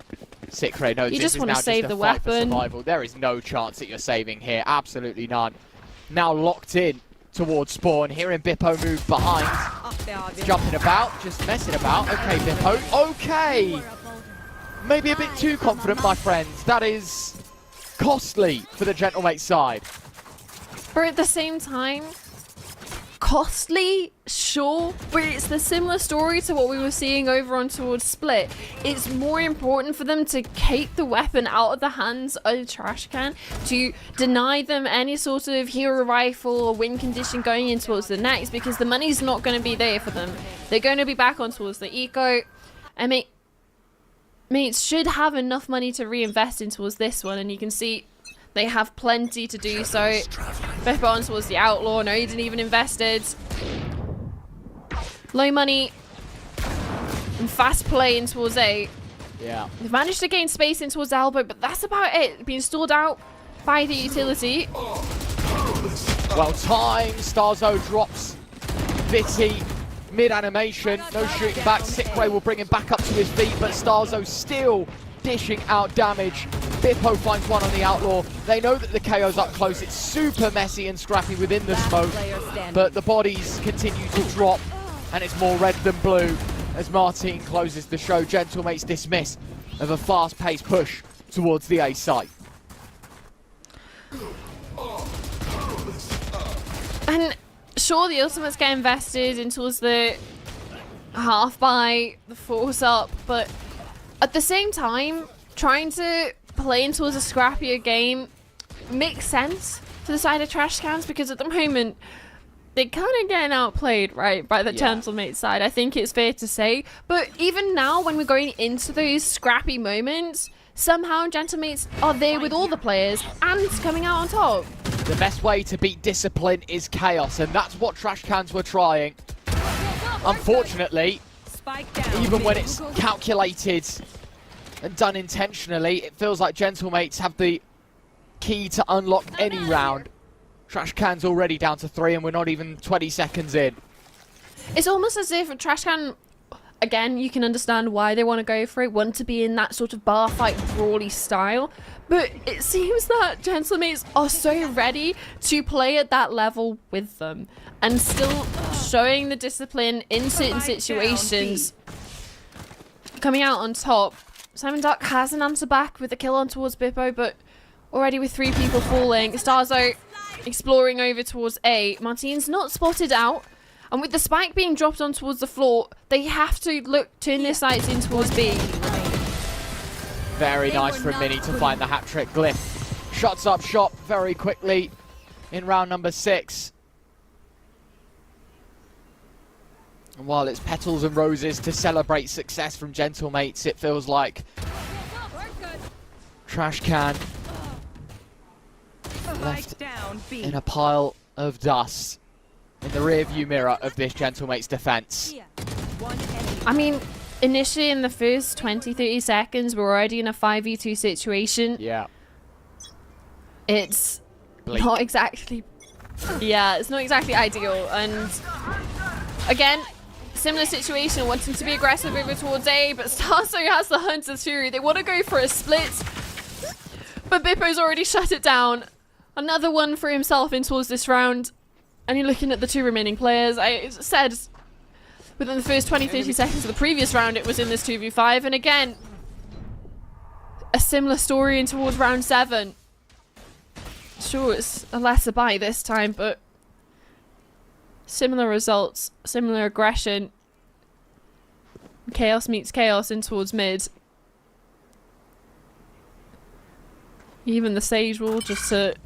Sickray knows You this just is wanna now save just a the fight for weapon. survival. There is no chance that you're saving here. Absolutely none. Now locked in towards spawn. Hearing Bippo move behind. Jumping about, just messing about. Okay, Bippo. Okay! Maybe a bit too confident, my friends. That is costly for the Gentlemate side. But at the same time, costly, sure, but it's the similar story to what we were seeing over on towards Split. It's more important for them to take the weapon out of the hands of Trashcan, to deny them any sort of hero rifle or win condition going in towards the next, because the money's not going to be there for them. They're going to be back on towards the eco. I mean, mates should have enough money to reinvest in towards this one, and you can see they have plenty to do so. Bippo on towards the outlaw. No, he didn't even invest it. Low money and fast play in towards A. Yeah. They've managed to gain space in towards elbow, but that's about it. Being stalled out by the utility. Well timed. Starzo drops Bitty mid-animation. No shooting back. Sickray will bring him back up to his feet, but Starzo still dishing out damage. Bippo finds one on the outlaw. They know that the KO's up close. It's super messy and scrappy within the smoke, but the bodies continue to drop, and it's more red than blue as Martin closes the show. Gentlemates dismiss of a fast-paced push towards the A site. And sure, the ultimates get invested in towards the half by the force up, but at the same time, trying to play in towards a scrappier game makes sense for the side of Trashcans, because at the moment they're kind of getting outplayed, right, by the Gentlemate side. I think it's fair to say. But even now, when we're going into those scrappy moments, somehow Gentlemates are there with all the players and coming out on top. The best way to beat discipline is chaos, and that's what Trashcans were trying. Unfortunately, even when it's calculated and done intentionally, it feels like Gentlemates have the key to unlock any round. Trashcan's already down to 3, and we're not even 20 seconds in. It's almost as if Trashcan, again, you can understand why they want to go for it, want to be in that sort of bar fight brawly style, but it seems that Gentlemates are so ready to play at that level with them and still showing the discipline in certain situations, coming out on top. Simon Duck has an answer back with a kill on towards Bippo, but already with 3 people falling. Starzo exploring over towards A. Martin's not spotted out, and with the spike being dropped on towards the floor, they have to turn their sights in towards B. Very nice from Mini to find the hat-trick. Glyph shots up shop very quickly in round number 6. And while it's petals and roses to celebrate success from Gentlemates, it feels like Trashcan left in a pile of dust in the rear view mirror of this Gentlemates defense. I mean, initially in the first 20-30 seconds, we're already in a 5v2 situation. Yeah. It's Bleak. not exactly... Yeah, it's not exactly ideal. And again, similar situation, wanting to be aggressive over towards A, but Starzo has the Hunter's Fury. They want to go for a split, but Bippo's already shut it down. Another one for himself in towards this round. And you're looking at the 2 remaining players. I said within the first 20-30 seconds of the previous round, it was in this 2v5. And again, a similar story in towards round 7. Sure, it's a lesser bite this time, but similar results, similar aggression. Chaos meets chaos in towards mid. Even the Sage will just to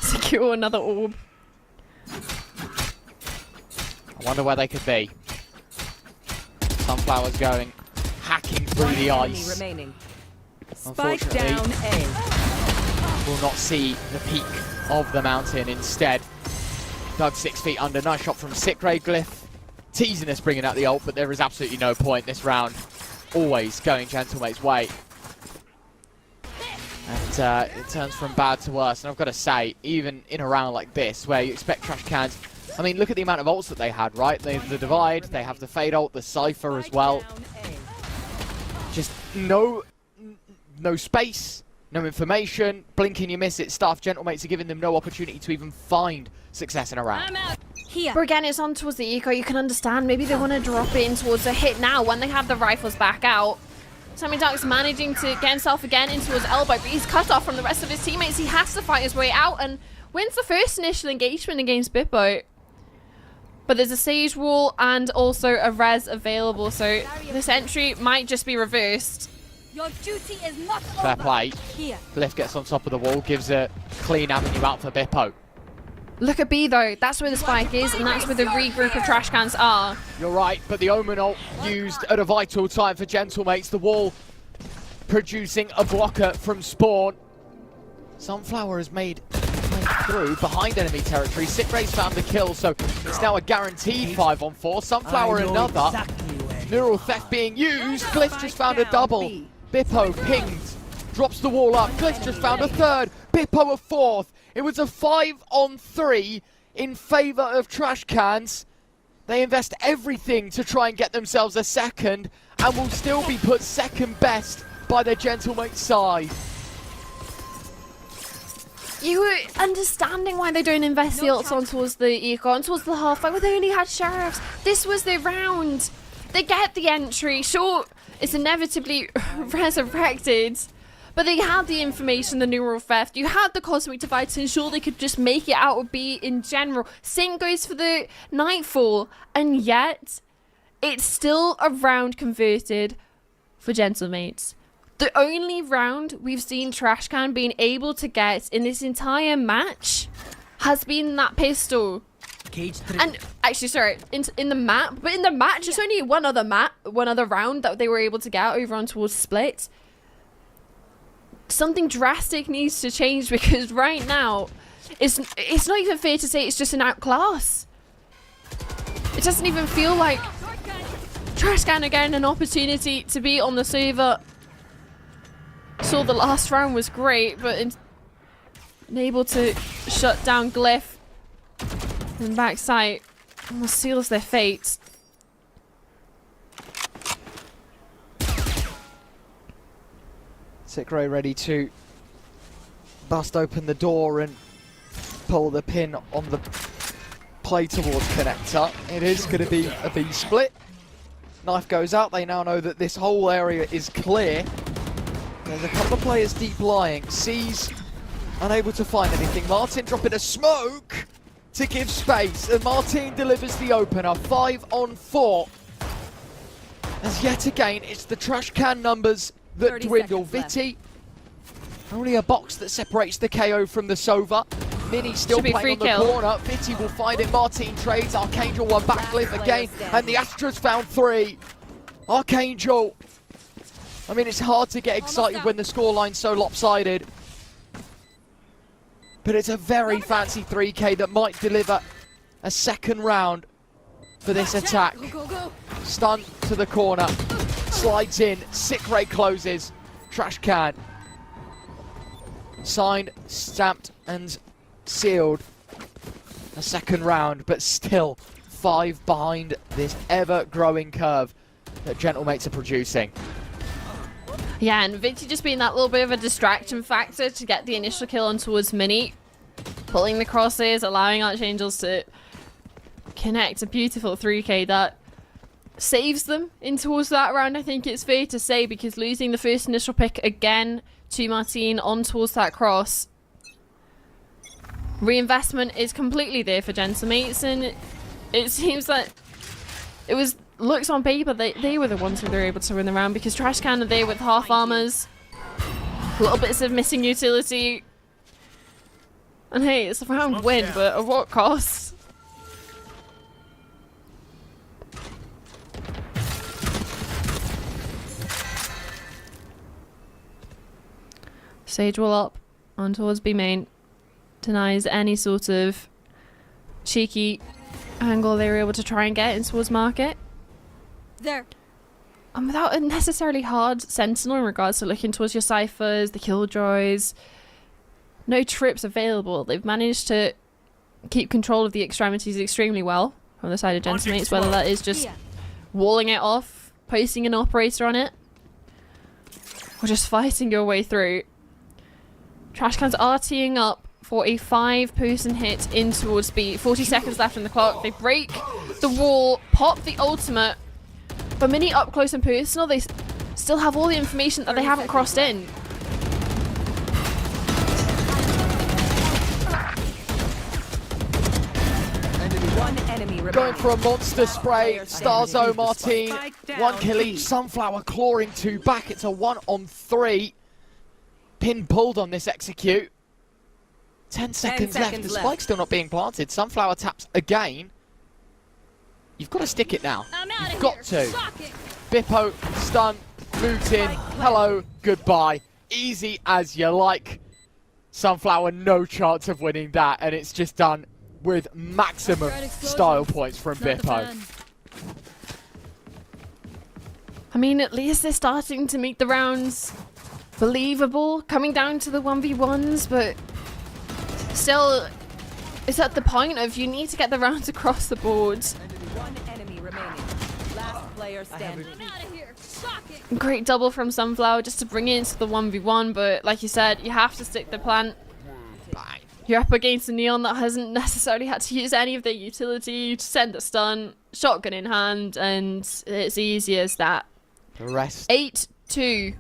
secure another orb. I wonder where they could be. Sunflower's going, hacking through the ice. Remaining. Spike Unfortunately, down A. will not see the peak of the mountain. Instead, dug 6 feet under. Nice shot from Sickray. Glyph teasing us, bringing out the ult, but there is absolutely no point this round. Always going Gentlemate's way. And it turns from bad to worse. And I've got to say, even in a round like this, where you expect Trashcans, I mean, look at the amount of ults that they had, right? They have the Divide, they have the Fade ult, the Cypher as well. Just no space, no information, blink and you miss it stuff. Gentlemates are giving them no opportunity to even find success in a round. But again, it's on towards the eco. You can understand. Maybe they want to drop it in towards a hit now when they have the rifles back out. Sammy Duck's managing to get himself again into his elbow, but he's cut off from the rest of his teammates. He has to fight his way out and wins the first initial engagement against Bippo. But there's a Sage wall and also a res available, so this entry might just be reversed. Your duty is not Fair over. play. Here. Glyph gets on top of the wall, gives a clean avenue out for Bippo. Look at B though, that's where the spike is, and that's where the regroup of trash cans are. You're right, but the Omen ult used at a vital time for Gentlemates. The wall producing a blocker from spawn. Sunflower has made through behind enemy territory. Sigray's found the kill, so it's now a guaranteed 5-on-4. Sunflower another. Neural theft being used. Glyph just found a double. Bippo pinged. Drops the wall up. Glyph just found a third. Bippo a fourth. It was a 5-on-3 in favour of Trash Cans. They invest everything to try and get themselves a second and will still be put second best by their Gentlemate side. You were understanding why they don't invest the ults on towards the eco, on towards the halfway, where they only had sheriffs. This was their round. They get the entry. Sure, it's inevitably resurrected, but they had the information, the neural theft. You had the cosmic divide to ensure they could just make it out of B in general. Same goes for the Nightfall, and yet it's still a round converted for Gentlemates. The only round we've seen Trashcan being able to get in this entire match has been that pistol. And actually, sorry, in the map, but in the match, there's only one other round that they were able to get over on towards Split. Something drastic needs to change, because right now, it's not even fair to say it's just an outclass. It doesn't even feel like Trashcan are getting an opportunity to be on the server. Saw the last round was great, but unable to shut down Glyph and backside almost seals their fate. Sigray ready to bust open the door and pull the pin on the play towards connector. It is going to be a B split. Knife goes out. They now know that this whole area is clear. There's a couple of players deep lying. C's unable to find anything. Martin dropping a smoke to give space, and Martin delivers the opener. 5-on-4. As yet again, it's the trash can numbers that dwindle. Viti, only a box that separates the KO from the Sova. Mini still playing on the corner. Viti will find it. Martin trades. Archangel one back. Glyph again, and the Astras found 3. Archangel. I mean, it's hard to get excited when the scoreline's so lopsided. But it's a very fancy 3K that might deliver a second round for this attack. Stun to the corner. Slides in. Sigray closes. Trash can. Signed, stamped, and sealed. A second round, but still 5 behind this ever-growing curve that Gentlemates are producing. Yeah, and Vinci just being that little bit of a distraction factor to get the initial kill on towards Mini. Pulling the crosses, allowing Archangels to connect a beautiful 3K that saves them in towards that round, I think it's fair to say, because losing the first initial pick again to Martin on towards that cross. Reinvestment is completely there for Gentlemates, and it seems that it was looks on paper they were the ones who were able to win the round, because Trashcan are there with half armors, little bits of missing utility, and hey, it's a round win, but at what cost? Sage wall up on towards B main, denies any sort of cheeky angle they were able to try and get in towards market. There. And without a necessarily hard sentinel in regards to looking towards your ciphers, the killjoys, no trips available. They've managed to keep control of the extremities extremely well from the side of Gentlemates, whether that is just walling it off, posting an operator on it, or just fighting your way through. Trashcans are teeing up for a 5-person hit in towards B. 40 seconds left on the clock. They break the wall, pop the ultimate, but Mini up close and personal, they still have all the information that they haven't crossed in. One enemy remaining. going for a monster spray. Starzo, Martin, 1 kill each. Sunflower clawing 2 back. It's a 1-on-3. Pin pulled on this execute. 10 seconds left. The spike's still not being planted. Sunflower taps again. You've got to stick it now. You've got to. Bippo, stun, moved in. Hello, goodbye. Easy as you like. Sunflower, no chance of winning that, and it's just done with maximum style points from Bippo. I mean, at least they're starting to make the rounds believable, coming down to the 1v1s, but still, it's at the point of you need to get the rounds across the board. One enemy remaining. Last player standing. Great double from Sunflower just to bring it into the 1v1, but like you said, you have to stick the plant. You're up against a Neon that hasn't necessarily had to use any of their utility. You just send a stun, shotgun in hand, and it's easy as that. The rest 8-2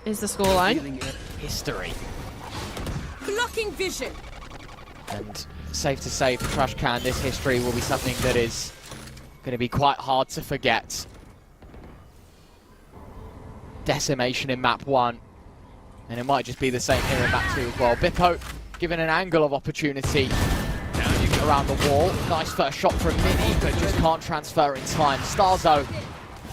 is the scoreline. history. Blocking vision. And safe to say for Trashcan, this history will be something that is going to be quite hard to forget. Decimation in map 1, and it might just be the same here in map 2 as well. Bippo given an angle of opportunity around the wall. Nice first shot from Mini, but just can't transfer in time. Starzo,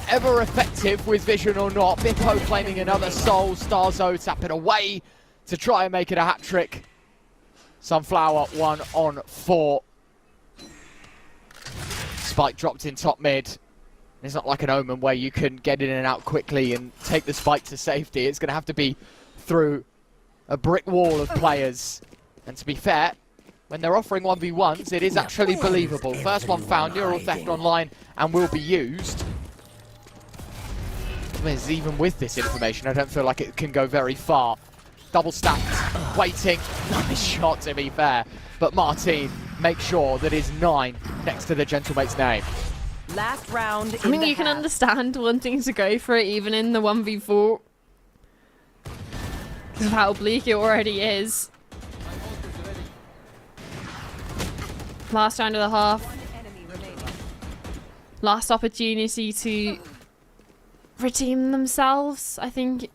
ever effective with vision or not. Bippo claiming another soul. Starzo tapping away to try and make it a hat trick. Sunflower 1-on-4. Spike dropped in top mid. It's not like an Omen where you can get in and out quickly and take the spike to safety. It's going to have to be through a brick wall of players. And to be fair, when they're offering 1v1s, it is actually believable. First one found, neural theft online, and will be used. Even with this information, I don't feel like it can go very far. Double stacked, waiting. Nice shot, to be fair. But Martin makes sure that his 9 next to the gentlemate's name. Last round. I mean, you can understand wanting to go for it even in the 1v4. Because of how bleak it already is. Last round of the half. Last opportunity to redeem themselves, I think,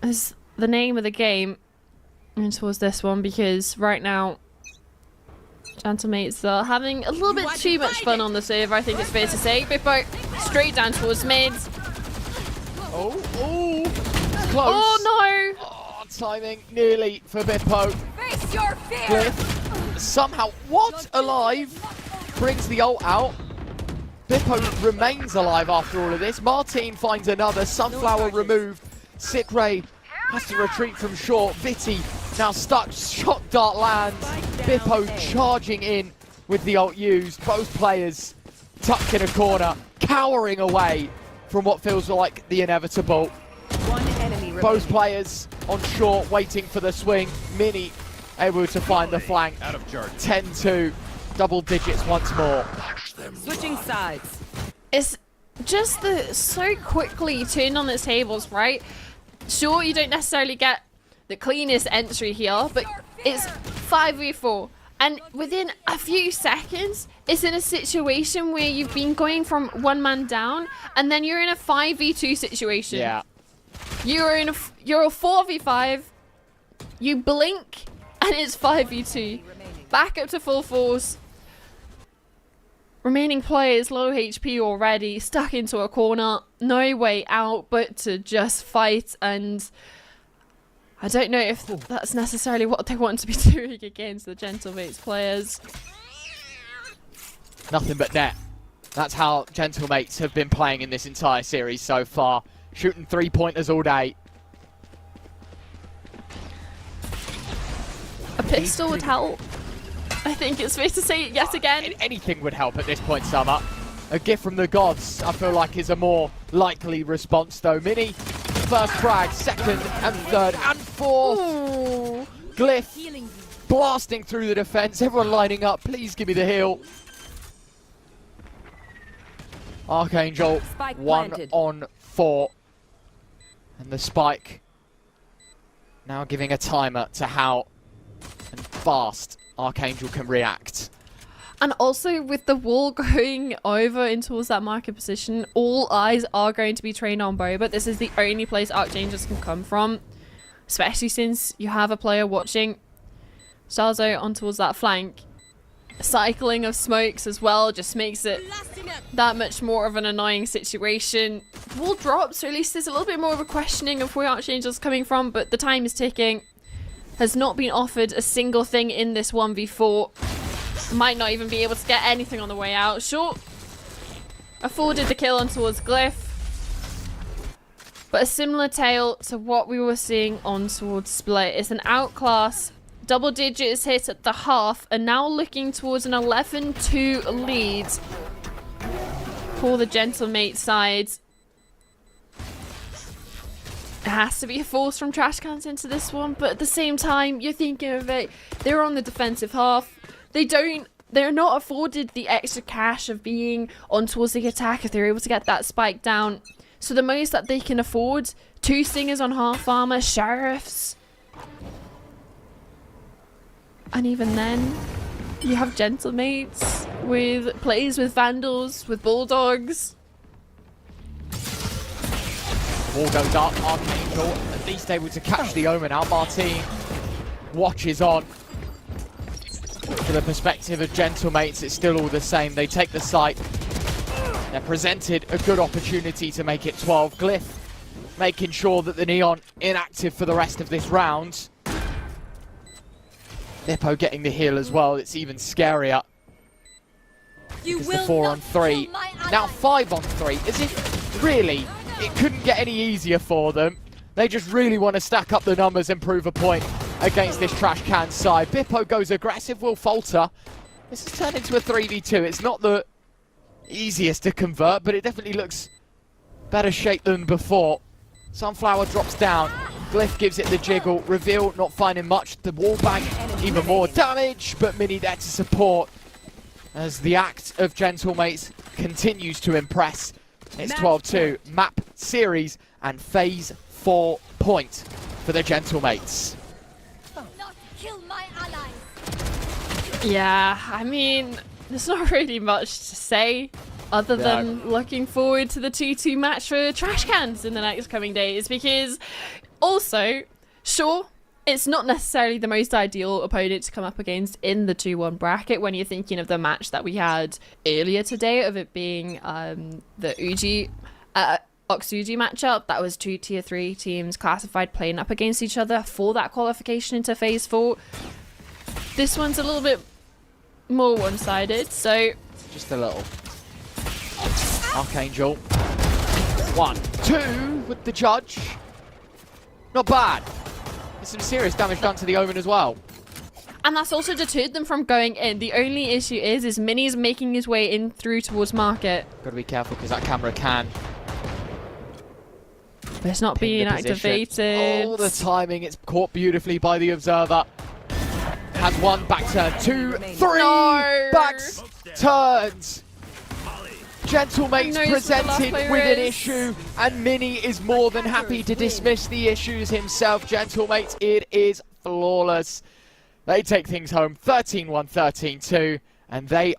is the name of the game. And towards this one, because right now Gentlemates are having a little bit too much fun on the server, I think it's fair to say. Bippo straight down towards mid. Oh, close. Oh no! Oh, timing nearly for Bippo. Face your fear. Cliff somehow, what? Alive? Brings the ult out. Bippo remains alive after all of this. Martin finds another. Sunflower removed. Sikray has to retreat from short. Vitty now stuck. Shot dart lands. Bippo charging in with the ult used. Both players tucked in a corner, cowering away from what feels like the inevitable. One enemy remaining. Both players on short, waiting for the swing. Mini able to find the flank. 10-2, double digits once more. Switching sides. It's just the so quickly turned on its tables, right? Sure, you don't necessarily get the cleanest entry here, but it's 5v4. And within a few seconds, it's in a situation where you've been going from one man down, and then you're in a 5v2 situation. Yeah. You're a 4v5. You blink, and it's 5v2. Back up to full force. Remaining players low HP already, stuck into a corner. No way out but to just fight, and I don't know if that's necessarily what they want to be doing against the Gentlemates players. Nothing but net. That's how Gentlemates have been playing in this entire series so far. Shooting 3-pointers all day. A pistol would help. I think it's fair to say it yet again. Anything would help at this point, Summer. A gift from the gods, I feel like, is a more likely response, though. Mini, first frag, second and third and fourth. Ooh. Glyph blasting through the defense. Everyone lining up. Please give me the heal. Archangel, Spike 1-on-4. And the spike now giving a timer to how and fast Archangel can react. And also with the wall going over in towards that market position, all eyes are going to be trained on Boba. This is the only place Archangels can come from, especially since you have a player watching Starzo on towards that flank. Cycling of smokes as well just makes it that much more of an annoying situation. Wall drops, or at least there's a little bit more of a questioning of where Archangel's coming from, but the time is ticking. Has not been offered a single thing in this 1v4. Might not even be able to get anything on the way out. Sure, afforded the kill on towards Glyph, but a similar tale to what we were seeing on towards Split. It's an outclass. Double digits hit at the half, and now looking towards an 11-2 lead for the Gentlemate side. It has to be a force from Trashcans into this one, but at the same time, you're thinking of it, they're on the defensive half. They're not afforded the extra cash of being on towards the attack if they're able to get that spike down. So the most that they can afford, 2 Stingers on half armor, Sheriffs. And even then, you have Gentlemates with plays with Vandals, with Bulldogs. Wall goes up, Archangel at least able to catch the Omen out. Martine watches on. For the perspective of Gentlemates, it's still all the same. They take the site. They're presented a good opportunity to make it 12. Glyph making sure that the Neon inactive for the rest of this round. Lippo getting the heal as well. It's even scarier. It's the 4 on 3. Now 5 on 3. As if, really, it couldn't get any easier for them. They just really want to stack up the numbers and prove a point against this Trashcan side. Bippo goes aggressive, will falter. This has turned into a 3v2. It's not the easiest to convert, but it definitely looks better shape than before. Sunflower drops down. Glyph gives it the jiggle. Reveal not finding much. The wall bang, even more damage, but Mini there to support as the act of Gentlemates continues to impress. It's 12-2. Map, series, and phase 4 point for the Gentlemates. Not kill my allies. Yeah, I mean, there's not really much to say other than looking forward to the 2-2 match for Trashcans in the next coming days, because also, sure, it's not necessarily the most ideal opponent to come up against in the 2-1 bracket when you're thinking of the match that we had earlier today, of it being the Uji Oxuji matchup. That was 2 tier 3 teams classified playing up against each other for that qualification into phase 4. This one's a little bit more one-sided, so just a little. Archangel 1, 2 with the judge. Not bad. There's some serious damage done to the Omen as well. and that's also deterred them from going in. The only issue is Mini's making his way in through towards market. Gotta be careful because that camera can. But it's not being activated. Oh, the timing. It's caught beautifully by the observer. Has one back turn. 2, 3 No. back turns. Gentlemate's presented with an issue, and Mini is more than happy to dismiss the issues himself. Gentlemates, it is flawless. They take things home 13-1, 13-2, and they are